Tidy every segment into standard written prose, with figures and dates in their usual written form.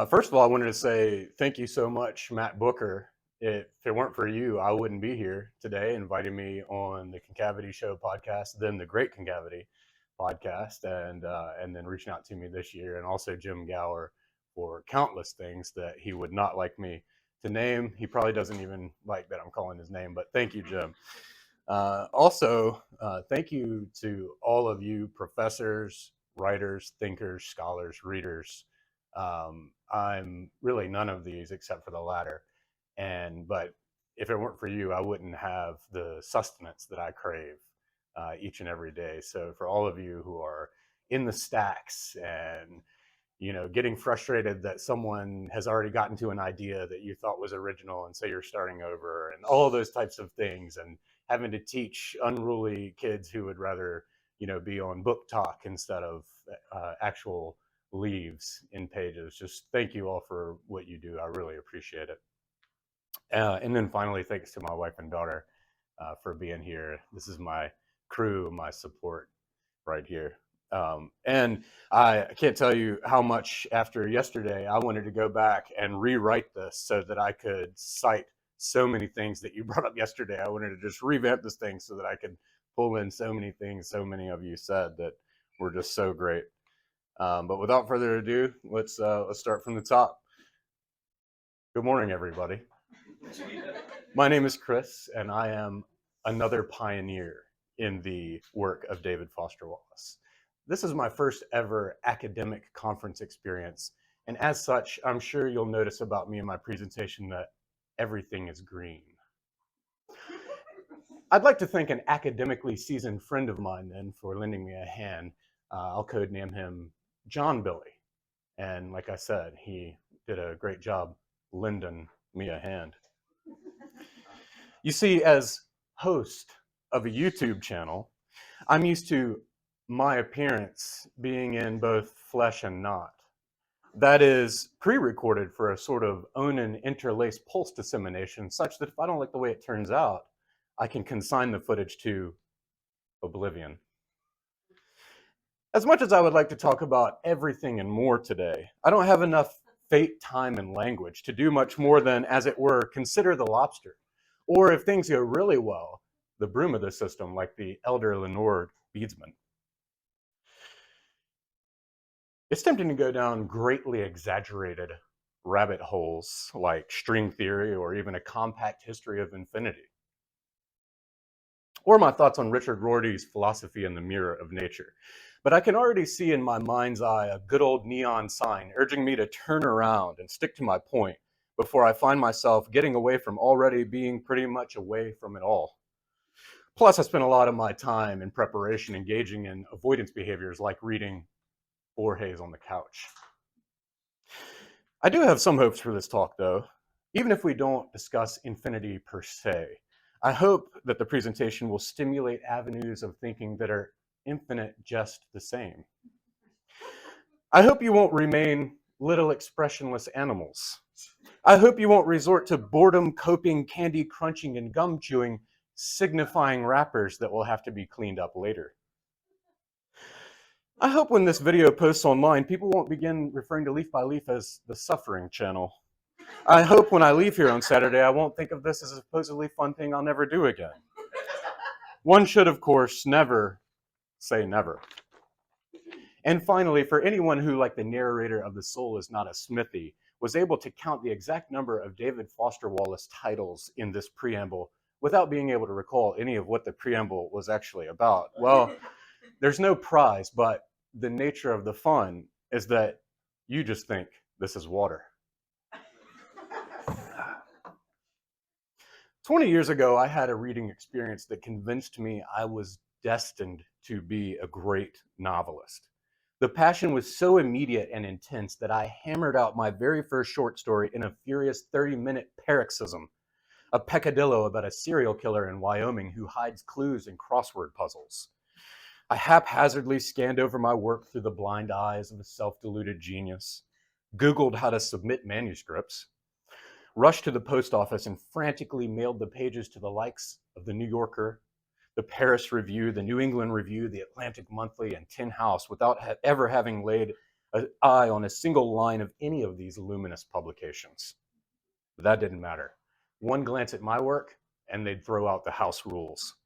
First of all, I wanted to say thank you so much, Matt Booker. If it weren't for you, I wouldn't be here today inviting me on the Concavity Show podcast, then the Great Concavity podcast, and then reaching out to me this year, and also Jim Gower for countless things that he would not like me to name. He probably doesn't even like that I'm calling his name, but thank you, Jim. Thank you to all of you professors, writers, thinkers, scholars, readers. I'm really none of these except for the latter. But if it weren't for you, I wouldn't have the sustenance that I crave each and every day. So for all of you who are in the stacks and getting frustrated that someone has already gotten to an idea that you thought was original, and so you're starting over, and all of those types of things, and having to teach unruly kids who would rather, be on book talk instead of actual leaves in pages. Just thank you all for what you do. I really appreciate it. And then finally, thanks to my wife and daughter for being here. This is my crew, my support right here. And I can't tell you how much after yesterday I wanted to go back and rewrite this so that I could cite so many things that you brought up yesterday. I wanted to just revamp this thing so that I could pull in so many things so many of you said that were just so great. But without further ado, let's start from the top. Good morning, everybody. My name is Chris, and I am another pioneer in the work of David Foster Wallace. This is my first ever academic conference experience, and as such, I'm sure you'll notice about me in my presentation that everything is green. I'd like to thank an academically seasoned friend of mine then for lending me a hand. I'll codename him John Billy, and like I said, he did a great job lending me a hand. You see, as host of a YouTube channel, I'm used to my appearance being in both flesh and not. That is pre-recorded for a sort of Onan interlaced pulse dissemination, such that if I don't like the way it turns out, I can consign the footage to oblivion. As much as I would like to talk about everything and more today, I don't have enough fate, time, and language to do much more than, as it were, consider the lobster. Or if things go really well, the broom of the system, like the elder Lenore Beadsman. It's tempting to go down greatly exaggerated rabbit holes like string theory or even a compact history of infinity. Or my thoughts on Richard Rorty's philosophy in the mirror of nature. But I can already see in my mind's eye a good old neon sign urging me to turn around and stick to my point before I find myself getting away from already being pretty much away from it all. Plus, I spent a lot of my time in preparation engaging in avoidance behaviors like reading Borges on the couch. I do have some hopes for this talk, though. Even if we don't discuss infinity per se, I hope that the presentation will stimulate avenues of thinking that are infinite just the same. I hope you won't remain little expressionless animals. I hope you won't resort to boredom coping, candy crunching, and gum chewing, signifying wrappers that will have to be cleaned up later. I hope when this video posts online, people won't begin referring to Leaf by Leaf as the suffering channel. I hope when I leave here on Saturday, I won't think of this as a supposedly fun thing I'll never do again. One should, of course, never say never. And finally, for anyone who, like the narrator of The Soul is Not a Smithy, was able to count the exact number of David Foster Wallace titles in this preamble without being able to recall any of what the preamble was actually about, well, there's no prize, but the nature of the fun is that you just think this is water. 20 years ago, I had a reading experience that convinced me I was destined to be a great novelist. The passion was so immediate and intense that I hammered out my very first short story in a furious 30-minute paroxysm, a peccadillo about a serial killer in Wyoming who hides clues in crossword puzzles. I haphazardly scanned over my work through the blind eyes of a self-deluded genius, Googled how to submit manuscripts, rushed to the post office and frantically mailed the pages to the likes of the New Yorker, the Paris Review, the New England Review, the Atlantic Monthly, and Tin House without ever having laid an eye on a single line of any of these luminous publications. But that didn't matter. One glance at my work, and they'd throw out the house rules.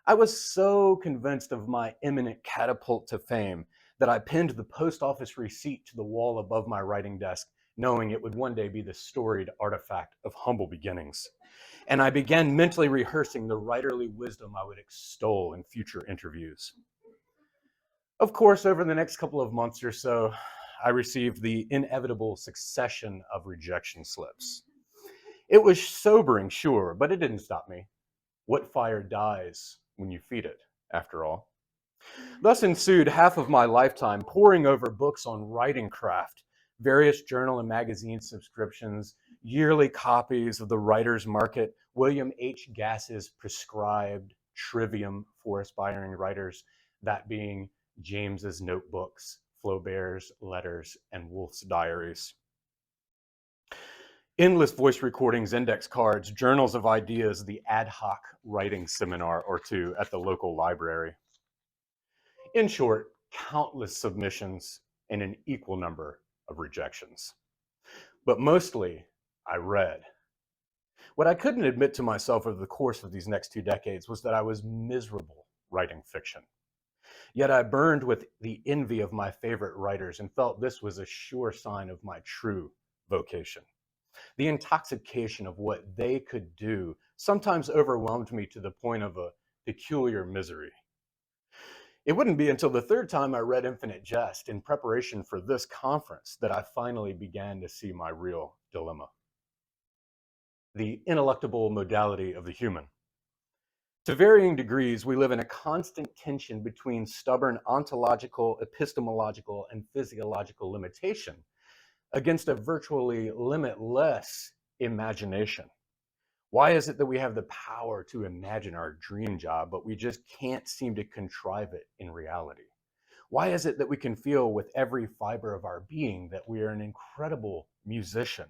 I was so convinced of my imminent catapult to fame that I pinned the post office receipt to the wall above my writing desk, knowing it would one day be the storied artifact of humble beginnings. And I began mentally rehearsing the writerly wisdom I would extol in future interviews. Of course, over the next couple of months or so, I received the inevitable succession of rejection slips. It was sobering, sure, but it didn't stop me. What fire dies when you feed it, after all? Thus ensued half of my lifetime poring over books on writing craft, various journal and magazine subscriptions, yearly copies of The Writer's Market, William H. Gass's prescribed trivium for aspiring writers, that being James's notebooks, Flaubert's letters, and Wolfe's diaries. Endless voice recordings, index cards, journals of ideas, the ad hoc writing seminar or two at the local library. In short, countless submissions and an equal number of rejections. But mostly, I read. What I couldn't admit to myself over the course of these next 2 decades was that I was miserable writing fiction. Yet I burned with the envy of my favorite writers and felt this was a sure sign of my true vocation. The intoxication of what they could do sometimes overwhelmed me to the point of a peculiar misery. It wouldn't be until the third time I read Infinite Jest in preparation for this conference that I finally began to see my real dilemma. The ineluctable modality of the human. To varying degrees, we live in a constant tension between stubborn ontological, epistemological, and physiological limitation against a virtually limitless imagination. Why is it that we have the power to imagine our dream job, but we just can't seem to contrive it in reality? Why is it that we can feel with every fiber of our being that we are an incredible musician,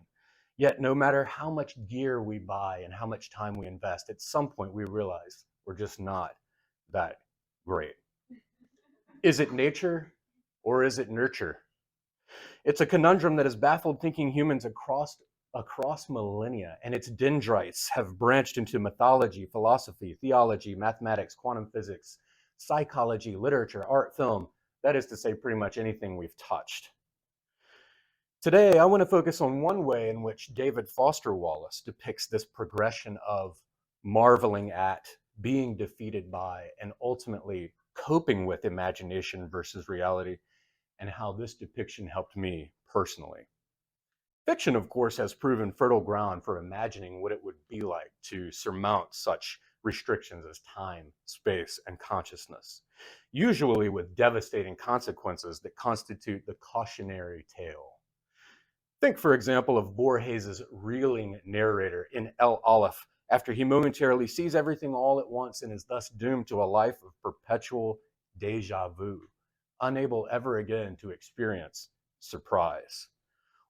yet no matter how much gear we buy and how much time we invest, at some point we realize we're just not that great? Is it nature or is it nurture? It's a conundrum that has baffled thinking humans across millennia, and its dendrites have branched into mythology, philosophy, theology, mathematics, quantum physics, psychology, literature, art, film, that is to say, pretty much anything we've touched. Today, I want to focus on one way in which David Foster Wallace depicts this progression of marveling at, being defeated by, and ultimately coping with imagination versus reality, and how this depiction helped me personally. Fiction, of course, has proven fertile ground for imagining what it would be like to surmount such restrictions as time, space, and consciousness, usually with devastating consequences that constitute the cautionary tale. Think, for example, of Borges's reeling narrator in El Aleph after he momentarily sees everything all at once and is thus doomed to a life of perpetual déjà vu, unable ever again to experience surprise.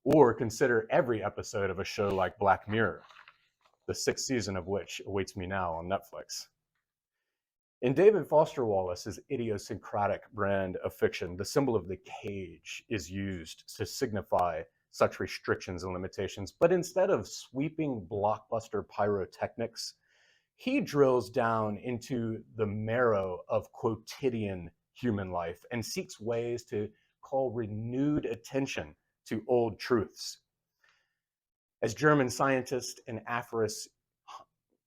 Or consider every episode of a show like Black Mirror, the 6th season of which awaits me now on Netflix. In David Foster Wallace's idiosyncratic brand of fiction, the symbol of the cage is used to signify such restrictions and limitations, but instead of sweeping blockbuster pyrotechnics, he drills down into the marrow of quotidian human life and seeks ways to call renewed attention to old truths. As German scientist and aphorist,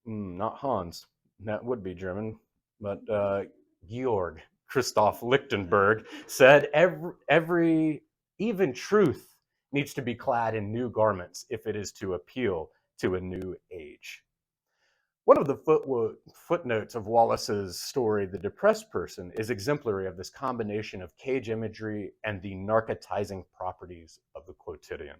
not Hans, that would be German, but Georg Christoph Lichtenberg said, every even truth needs to be clad in new garments if it is to appeal to a new age. One of the footnotes of Wallace's story, The Depressed Person, is exemplary of this combination of cage imagery and the narcotizing properties of the quotidian.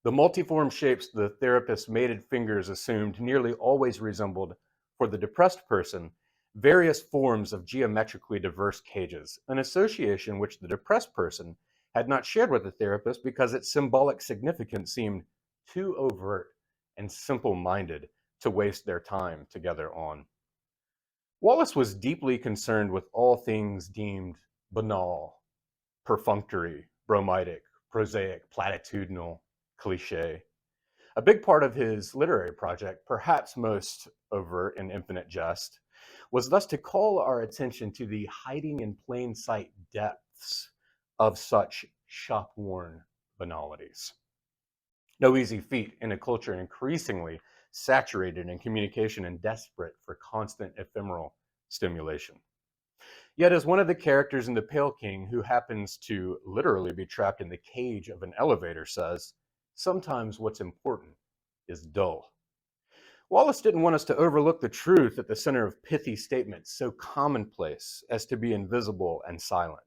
The multiform shapes the therapist's mated fingers assumed nearly always resembled, for the depressed person, various forms of geometrically diverse cages, an association which the depressed person had not shared with the therapist because its symbolic significance seemed too overt and simple-minded to waste their time together on. Wallace was deeply concerned with all things deemed banal, perfunctory, bromidic, prosaic, platitudinal, cliche. A big part of his literary project, perhaps most overt in Infinite Jest, was thus to call our attention to the hiding in plain sight depths of such shop-worn banalities. No easy feat in a culture increasingly saturated in communication and desperate for constant ephemeral stimulation. Yet, as one of the characters in The Pale King, who happens to literally be trapped in the cage of an elevator, says, sometimes what's important is dull. Wallace didn't want us to overlook the truth at the center of pithy statements so commonplace as to be invisible and silent,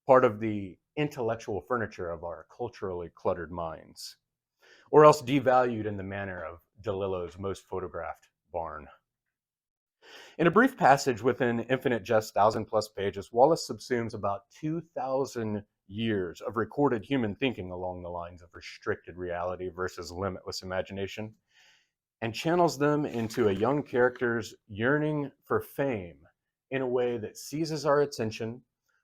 part of the intellectual furniture of our culturally cluttered minds, or else devalued in the manner of DeLillo's most photographed barn. In a brief passage within Infinite Jest 1,000+ pages, Wallace subsumes about 2,000 years of recorded human thinking along the lines of restricted reality versus limitless imagination, and channels them into a young character's yearning for fame in a way that seizes our attention,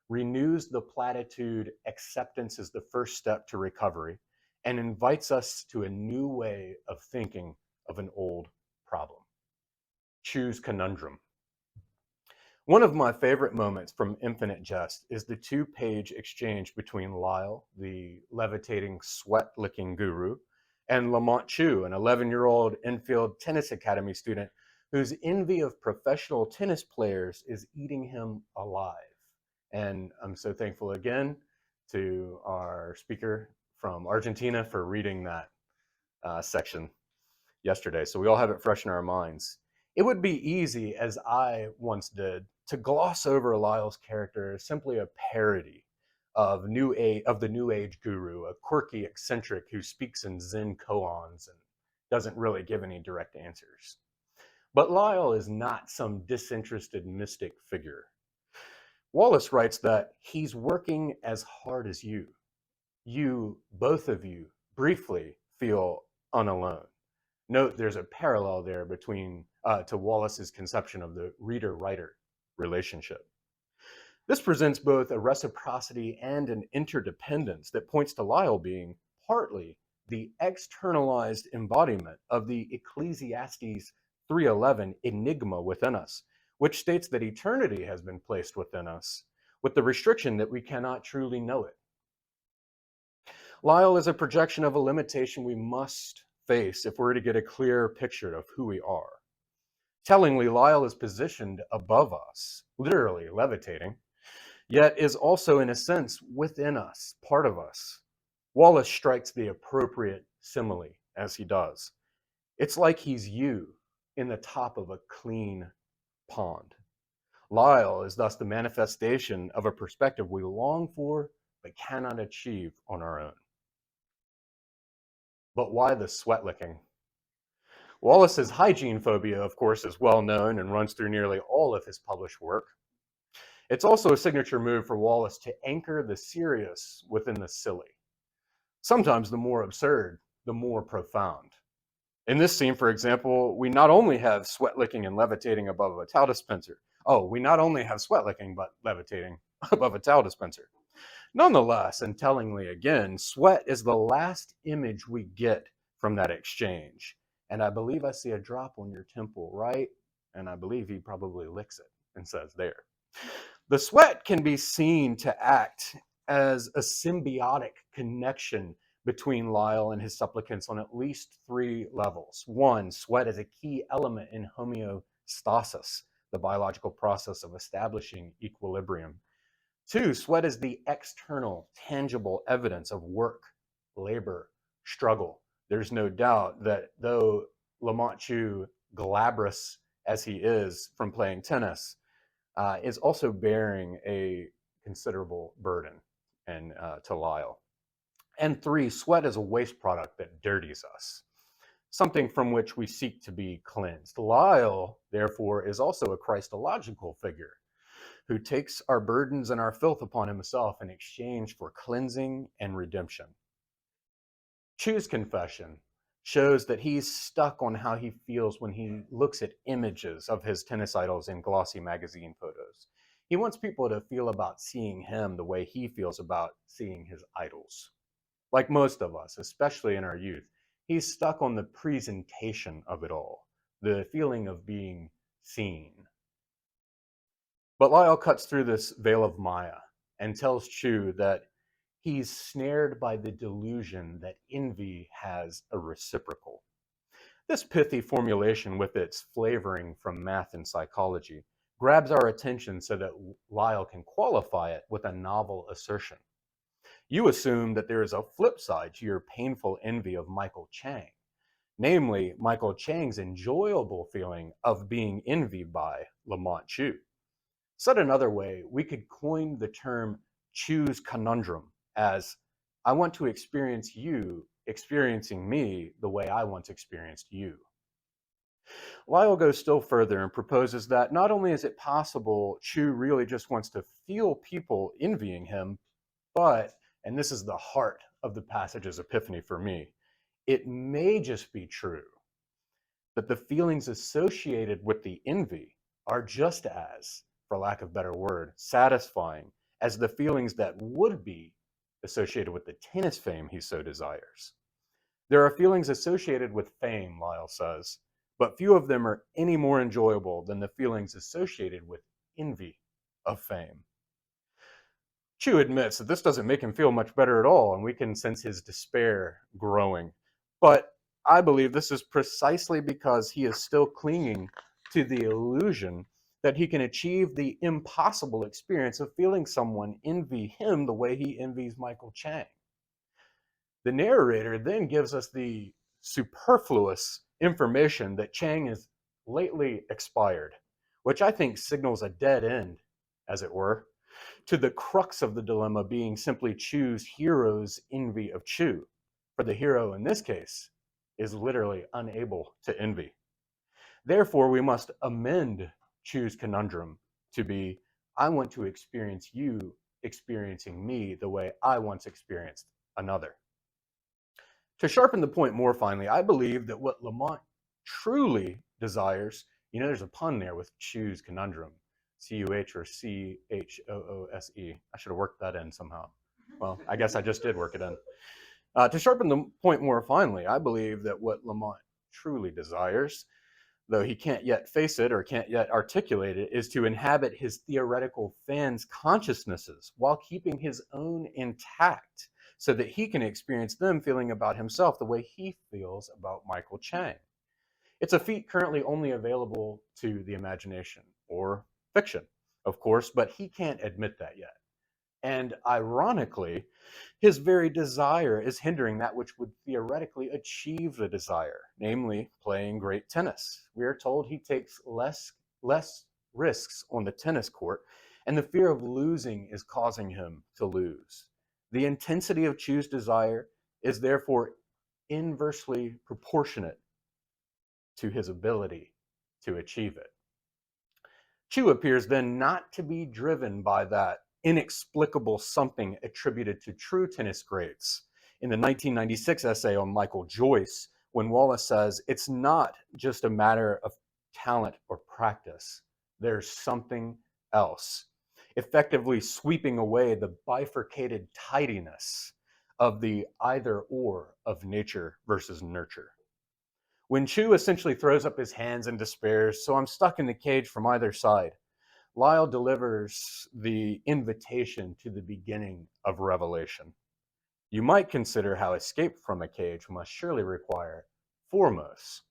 renews the platitude acceptance is the first step to recovery, and invites us to a new way of thinking of an old problem. Choose conundrum. One of my favorite moments from Infinite Jest is the 2-page exchange between Lyle, the levitating, sweat-licking guru, and Lamont Chu, an 11-year-old Enfield Tennis Academy student whose envy of professional tennis players is eating him alive. And I'm so thankful again to our speaker from Argentina for reading that section yesterday, so we all have it fresh in our minds. It would be easy, as I once did, to gloss over Lyle's character as simply a parody of the New Age guru, a quirky eccentric who speaks in Zen koans and doesn't really give any direct answers. But Lyle is not some disinterested mystic figure. Wallace writes that he's working as hard as you. You, both of you, briefly feel unalone. Note there's a parallel there between to Wallace's conception of the reader-writer relationship. This presents both a reciprocity and an interdependence that points to Lyle being partly the externalized embodiment of the Ecclesiastes 3:11 enigma within us, which states that eternity has been placed within us, with the restriction that we cannot truly know it. Lyle is a projection of a limitation we must face if we're to get a clear picture of who we are. Tellingly, Lyle is positioned above us, literally levitating, yet is also, in a sense, within us, part of us. Wallace strikes the appropriate simile as he does. It's like he's you in the top of a clean pond. Lyle is thus the manifestation of a perspective we long for but cannot achieve on our own. But why the sweat licking? Wallace's hygiene phobia, of course, is well known and runs through nearly all of his published work. It's also a signature move for Wallace to anchor the serious within the silly. Sometimes the more absurd, the more profound. In this scene, for example, we not only have sweat licking and levitating above a towel dispenser. We not only have sweat licking, but levitating above a towel dispenser. Nonetheless, and tellingly again, sweat is the last image we get from that exchange. And I believe I see a drop on your temple, right? And I believe he probably licks it and says there. The sweat can be seen to act as a symbiotic connection between Lyle and his supplicants on at least 3 levels. 1, sweat is a key element in homeostasis, the biological process of establishing equilibrium. 2, sweat is the external, tangible evidence of work, labor, struggle. There's no doubt that though Lamont Chu, glabrous as he is from playing tennis, is also bearing a considerable burden and to Lyle. And 3, sweat is a waste product that dirties us, something from which we seek to be cleansed. Lyle, therefore, is also a Christological figure who takes our burdens and our filth upon himself in exchange for cleansing and redemption. Chu's confession shows that he's stuck on how he feels when he looks at images of his tennis idols in glossy magazine photos. He wants people to feel about seeing him the way he feels about seeing his idols. Like most of us, especially in our youth, he's stuck on the presentation of it all, the feeling of being seen. But Lyle cuts through this veil of Maya and tells Chu that he's snared by the delusion that envy has a reciprocal. This pithy formulation, with its flavoring from math and psychology, grabs our attention so that Lyle can qualify it with a novel assertion. You assume that there is a flip side to your painful envy of Michael Chang, namely Michael Chang's enjoyable feeling of being envied by Lamont Chu. Said another way, we could coin the term Chu's conundrum as, I want to experience you experiencing me the way I once experienced you. Lyle goes still further and proposes that not only is it possible Chu really just wants to feel people envying him, but, and this is the heart of the passage's epiphany for me, it may just be true that the feelings associated with the envy are just as, for lack of a better word, satisfying as the feelings that would be associated with the tennis fame he so desires. There are feelings associated with fame, Lyle says, but few of them are any more enjoyable than the feelings associated with envy of fame. Chu admits that this doesn't make him feel much better at all, and we can sense his despair growing. But I believe this is precisely because he is still clinging to the illusion that he can achieve the impossible experience of feeling someone envy him the way he envies Michael Chang. The narrator then gives us the superfluous information that Chang is lately expired, which I think signals a dead end, as it were, to the crux of the dilemma being simply Chu's hero's envy of Chu. For the hero in this case is literally unable to envy. Therefore, we must amend Chu's conundrum to be, I want to experience you experiencing me the way I once experienced another. To sharpen the point more finely, I believe that what Lamont truly desires, there's a pun there with Chu's conundrum, C-U-H or C-H-O-O-S-E. I should have worked that in somehow. Well, I guess I just did work it in. To sharpen the point more finely, I believe that what Lamont truly desires, though he can't yet face it or can't yet articulate it, is to inhabit his theoretical fans' consciousnesses while keeping his own intact, so that he can experience them feeling about himself the way he feels about Michael Chang. It's a feat currently only available to the imagination, or fiction, of course, but he can't admit that yet. And ironically, his very desire is hindering that which would theoretically achieve the desire, namely playing great tennis. We are told he takes less risks on the tennis court, and the fear of losing is causing him to lose. The intensity of Chu's desire is therefore inversely proportionate to his ability to achieve it. Chu appears then not to be driven by that inexplicable something attributed to true tennis greats. In the 1996 essay on Michael Joyce, when Wallace says, it's not just a matter of talent or practice, there's something else, effectively sweeping away the bifurcated tidiness of the either or of nature versus nurture. When Chu essentially throws up his hands and despairs, so I'm stuck in the cage from either side, Lyle delivers the invitation to the beginning of revelation. You might consider how escape from a cage must surely require, foremost,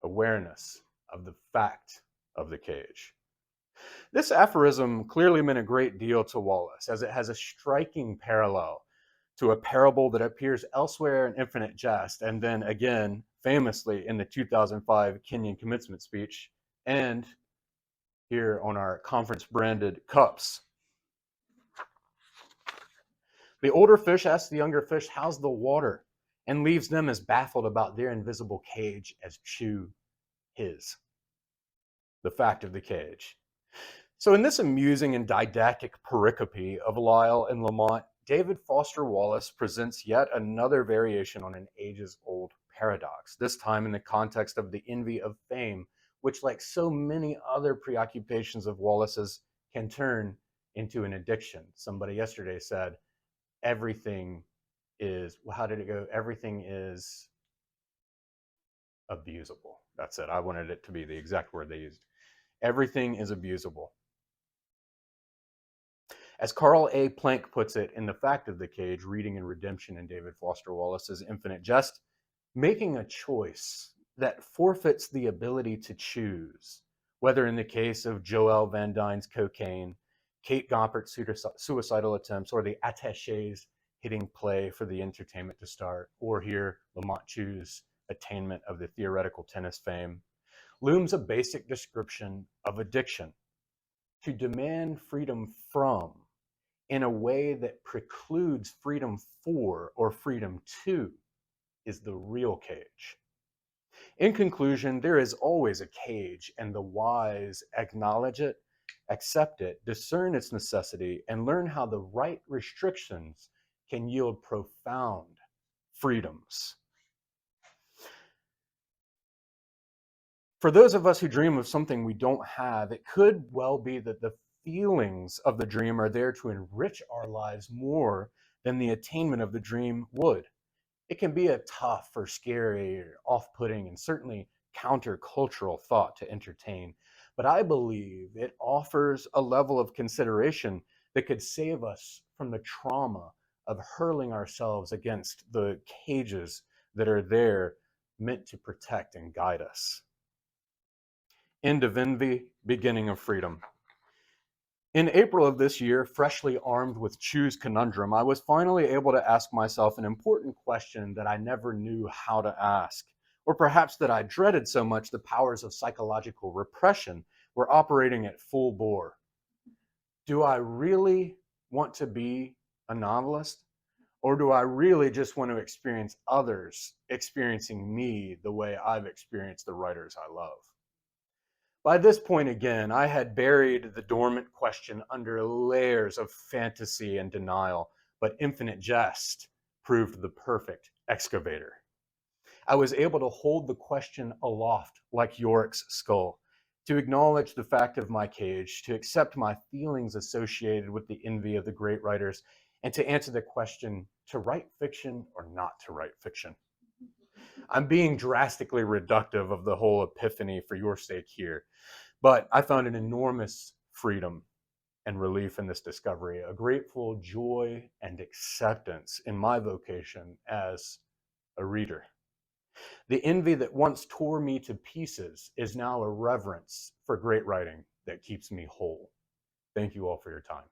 awareness of the fact of the cage. This aphorism clearly meant a great deal to Wallace, as it has a striking parallel to a parable that appears elsewhere in Infinite Jest, and then again, famously, in the 2005 Kenyon commencement speech, and here on our conference-branded cups. The older fish asks the younger fish, how's the water? And leaves them as baffled about their invisible cage as Chu his. The fact of the cage. So in this amusing and didactic pericope of Lyle and Lamont, David Foster Wallace presents yet another variation on an ages-old paradox, this time in the context of the envy of fame, which, like so many other preoccupations of Wallace's, can turn into an addiction. Somebody yesterday said, everything is, well, how did it go? Everything is abusable. That's it. I wanted it to be the exact word they used. Everything is abusable. As Carl A. Plank puts it in The Fact of the Cage, Reading and Redemption in David Foster Wallace's Infinite Jest, making a choice that forfeits the ability to choose, whether in the case of Joel Van Dyne's cocaine, Kate Gompert's suicidal attempts, or the attachés hitting play for the entertainment to start, or here Lamont Chu's attainment of the theoretical tennis fame, looms a basic description of addiction. To demand freedom from in a way that precludes freedom for or freedom to is the real cage. In conclusion, there is always a cage, and the wise acknowledge it, accept it, discern its necessity, and learn how the right restrictions can yield profound freedoms. For those of us who dream of something we don't have, it could well be that the feelings of the dream are there to enrich our lives more than the attainment of the dream would. It can be a tough or scary or off-putting and certainly countercultural thought to entertain, but I believe it offers a level of consideration that could save us from the trauma of hurling ourselves against the cages that are there meant to protect and guide us. End of envy, beginning of freedom. In April of this year, freshly armed with Chu's conundrum, I was finally able to ask myself an important question that I never knew how to ask, or perhaps that I dreaded so much the powers of psychological repression were operating at full bore. Do I really want to be a novelist? Or do I really just want to experience others experiencing me the way I've experienced the writers I love? By this point, again, I had buried the dormant question under layers of fantasy and denial, but Infinite Jest proved the perfect excavator. I was able to hold the question aloft like Yorick's skull, to acknowledge the fact of my cage, to accept my feelings associated with the envy of the great writers, and to answer the question, to write fiction or not to write fiction. I'm being drastically reductive of the whole epiphany for your sake here, but I found an enormous freedom and relief in this discovery, a grateful joy and acceptance in my vocation as a reader. The envy that once tore me to pieces is now a reverence for great writing that keeps me whole. Thank you all for your time.